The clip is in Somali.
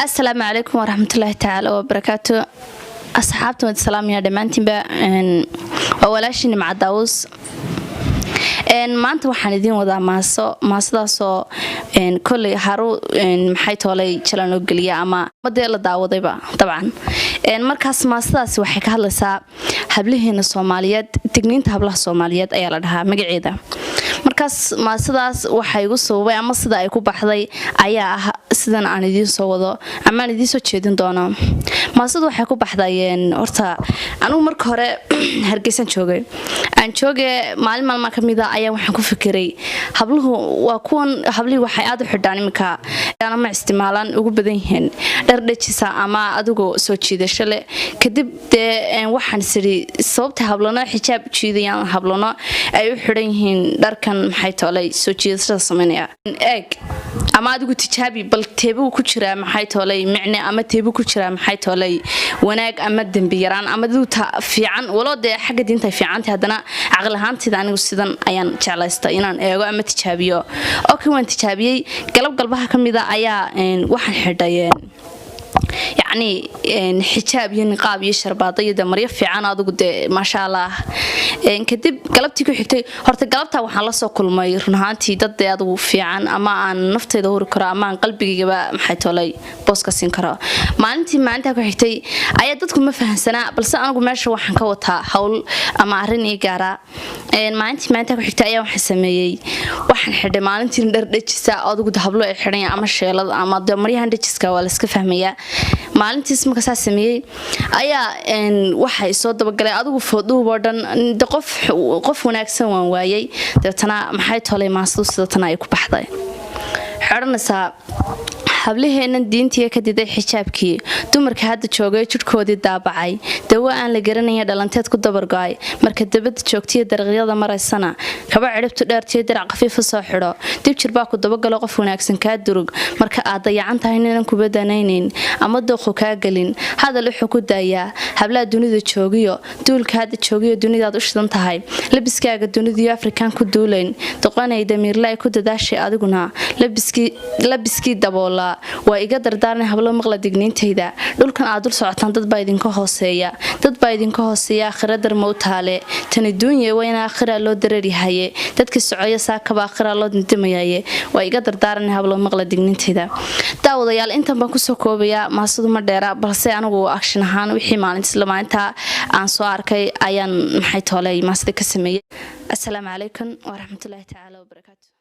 السلام عليكم ورحمة الله تعالى وبركاته. أصحابتم السلام يا دمانتين وولاشين مع داوس maanta waxaan idin wadaa maasadaasoo kolley haru maxay toolay jalan oo galiya ama madee la daawadayba dabcan markaas maasadaas waxay ka hadlaysaa hablaheena Soomaaliyeed digniinta hablaha Soomaaliyeed ayaa la dhahaa magaceeda markaas maasadaas waxay ugu sababay ama sida ay ku baxday ayaa ah sidan aan idin soo wado ama aan idin soo jeedin doono maasadu waxay ku baxdayeen horta anigu marka hore Hargeysa joogay aan joogay maalin kamida ayaa waxaan ku fikiray habluhu waa kuwan hablii waxay aad u xidhaan imika ana ma isticmaalaan ugu badan yihiin dhar dhajisa ama adigu soo jiidasho leh kadib waxaan siri sababta hablana xijaab jiidayaan hablana ay u xidhan yihiin dharkan maxay toolay soo jiidashada sameynaya eeg ama adigu tijaabi bal teebu ku jira maxay toolay micne ama teebu ku jira maxay toolay wanaag ama dambi yaraan ama duuta fiican walode xagga diinta fiicanta hadana aqal ahaantida anigu sidan ayaan jeclaystay inaan eego ama tijaabiyo oo waan tijaabiyay galbaha kamida ayaa waxaan xidhayeen يعني حجاب ينقاب يشربات يدا مريف في عنا ضد ما شاء الله كدب قلبتي كحتي هرت قلبتها وحنا لصق كل ما يرنهانتي ضد يدو في عن أما عن نفتي دور كرا أما عن قلبي جبا محيط علي بوسكسين كرا ما أنت كحتي أيادتكم ما فهم سنة بس أنا قمنا شو وحنا كوتها حول أما عرني جارا ما أنت كحتي أيام حسمي وحنا حد ما أنت ندرج ساعة ضد هبلو إحنا أما شيء أما دمري عندك سكوا ولا سكفهمية maalintiis marka saas sameeyay ayaa waxay soo dabagalay adigu fooduhu dhan qof wanaagsan waan waayay dadana maxay tolay maasadu sidana ay ku baxday xornasa hablaheena diintiga ka diday xijaabkii dumarka hadda joogay jidhkoodii daabacay dawa aan la garanay dhalanteed ku dabargaay marka dabad joogtiye dariiqyada maraysana kaba ciribtu dheertiye dirac qafiif soo xidho dib jirbaa ku dabagalo qof wanaagsan ka durug marka aad dayacan tahay inaan ku badanayneen ama dooqo ka galin hadal wuxuu ku daayaa hablaha dunida joogiyo duulka hadda joogiyo dunidaad u shidan tahay labiskaaga dunida Afrikaan ku duuleen doqonay damiirlay ku dadaashay adiguna labiskii daboola waa iga dardaarnay hablo maqla digniintayda dhulkan aad dul socotaan dad baa idinka hooseeya aakhirada mowtaale tan duunye wayna aakhira loo dareeriyahay dadka socoya saakaba aakhira loo dintimayaye waa iga dardaarnay hablo maqla digniintayda daawadayaal intan baan ku soo koobaya maasadu ma dheera balse anigu action ahaan wixii maalinta aan soo arkay ayaan maxay toolay maasada ka sameeyay assalaamu calaykum wa rahmatullaahi ta'ala wa barakaatuh